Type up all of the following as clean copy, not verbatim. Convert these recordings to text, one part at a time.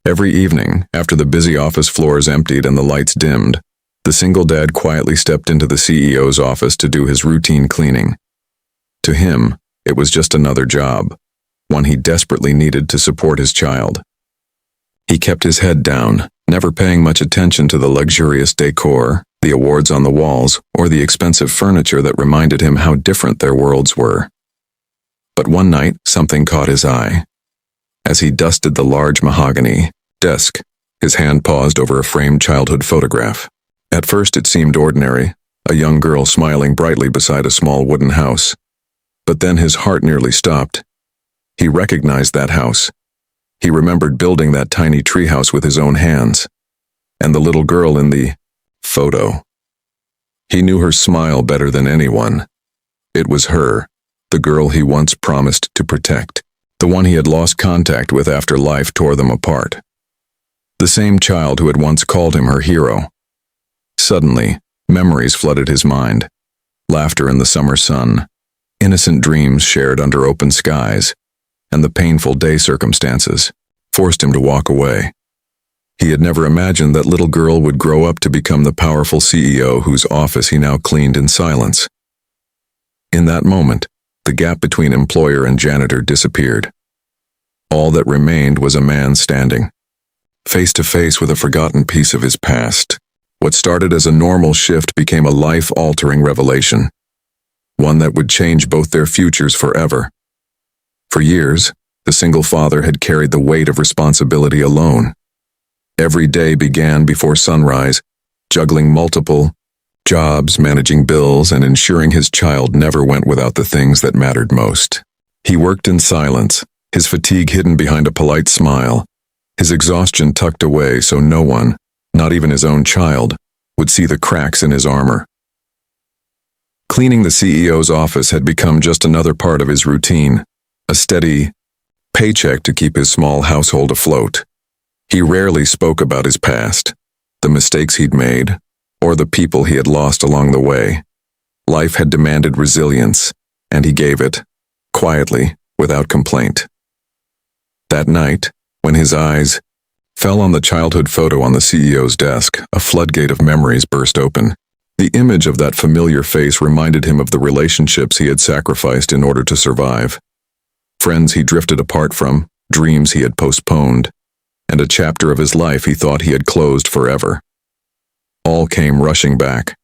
Every evening, after the busy office floors emptied and the lights dimmed, the single dad quietly stepped into the CEO's office to do his routine cleaning. To him, it was just another job, one he desperately needed to support his child. He kept his head down, never paying much attention to the luxurious decor, the awards on the walls, or the expensive furniture that reminded him how different their worlds were. But one night, something caught his eye. As he dusted the large mahogany desk, his hand paused over a framed childhood photograph. At first it seemed ordinary, a young girl smiling brightly beside a small wooden house. But then his heart nearly stopped. He recognized that house. He remembered building that tiny treehouse with his own hands. And the little girl in the photo. He knew her smile better than anyone. It was her, the girl he once promised to protect, the one he had lost contact with after life tore them apart. The same child who had once called him her hero. Suddenly, memories flooded his mind. Laughter in the summer sun, innocent dreams shared under open skies, and the painful day circumstances forced him to walk away. He had never imagined that little girl would grow up to become the powerful CEO whose office he now cleaned in silence. In that moment, the gap between employer and janitor disappeared. All that remained was a man standing, face to face with a forgotten piece of his past. What started as a normal shift became a life-altering revelation, one that would change both their futures forever. For years, the single father had carried the weight of responsibility alone. Every day began before sunrise, juggling multiple jobs, managing bills, and ensuring his child never went without the things that mattered most. He worked in silence, his fatigue hidden behind a polite smile, his exhaustion tucked away so no one, not even his own child, would see the cracks in his armor. Cleaning the CEO's office had become just another part of his routine, a steady paycheck to keep his small household afloat. He rarely spoke about his past, the mistakes he'd made, or the people he had lost along the way. Life had demanded resilience, and he gave it, quietly, without complaint. That night, when his eyes fell on the childhood photo on the CEO's desk, a floodgate of memories burst open. The image of that familiar face reminded him of the relationships he had sacrificed in order to survive. Friends he drifted apart from, dreams he had postponed, and a chapter of his life he thought he had closed forever. All came rushing back.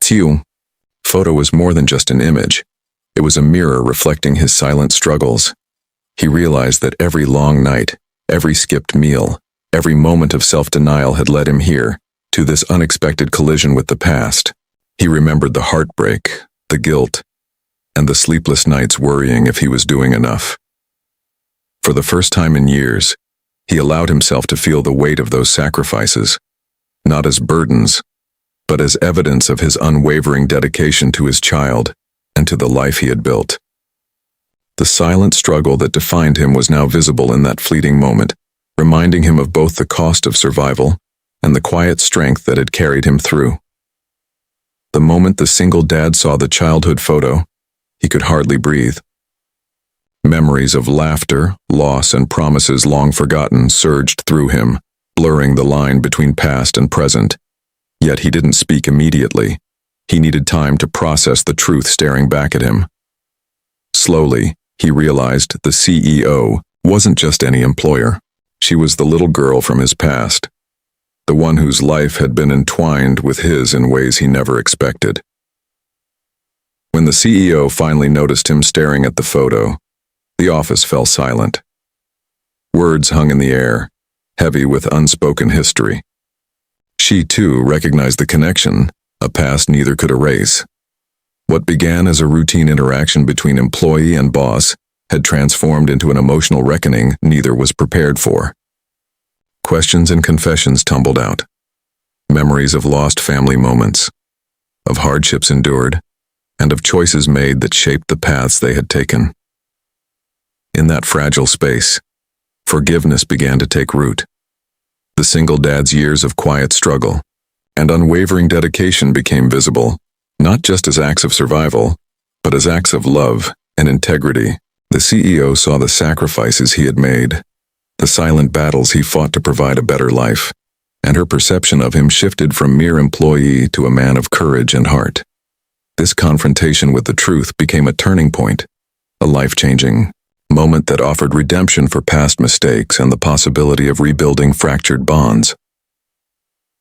The photo was more than just an image. It was a mirror reflecting his silent struggles. He realized that every long night, every skipped meal, every moment of self-denial had led him here, to this unexpected collision with the past. He remembered the heartbreak, the guilt, and the sleepless nights worrying if he was doing enough. For the first time in years, he allowed himself to feel the weight of those sacrifices, not as burdens, but as evidence of his unwavering dedication to his child and to the life he had built. The silent struggle that defined him was now visible in that fleeting moment, reminding him of both the cost of survival and the quiet strength that had carried him through. The moment the single dad saw the childhood photo, he could hardly breathe. Memories of laughter, loss, and promises long forgotten surged through him, blurring the line between past and present. Yet he didn't speak immediately. He needed time to process the truth staring back at him. Slowly, he realized the CEO wasn't just any employer. She was the little girl from his past, the one whose life had been entwined with his in ways he never expected. When the CEO finally noticed him staring at the photo, the office fell silent. Words hung in the air, heavy with unspoken history. She, too, recognized the connection, a past neither could erase. What began as a routine interaction between employee and boss had transformed into an emotional reckoning neither was prepared for. Questions and confessions tumbled out. Memories of lost family moments, of hardships endured, and of choices made that shaped the paths they had taken. In that fragile space, forgiveness began to take root. The single dad's years of quiet struggle and unwavering dedication became visible, not just as acts of survival, but as acts of love and integrity. The CEO saw the sacrifices he had made, the silent battles he fought to provide a better life, and her perception of him shifted from mere employee to a man of courage and heart. This confrontation with the truth became a turning point, a life-changing moment that offered redemption for past mistakes and the possibility of rebuilding fractured bonds.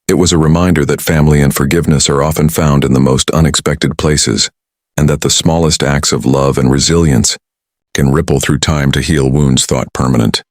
It was a reminder that family and forgiveness are often found in the most unexpected places, and that the smallest acts of love and resilience can ripple through time to heal wounds thought permanent.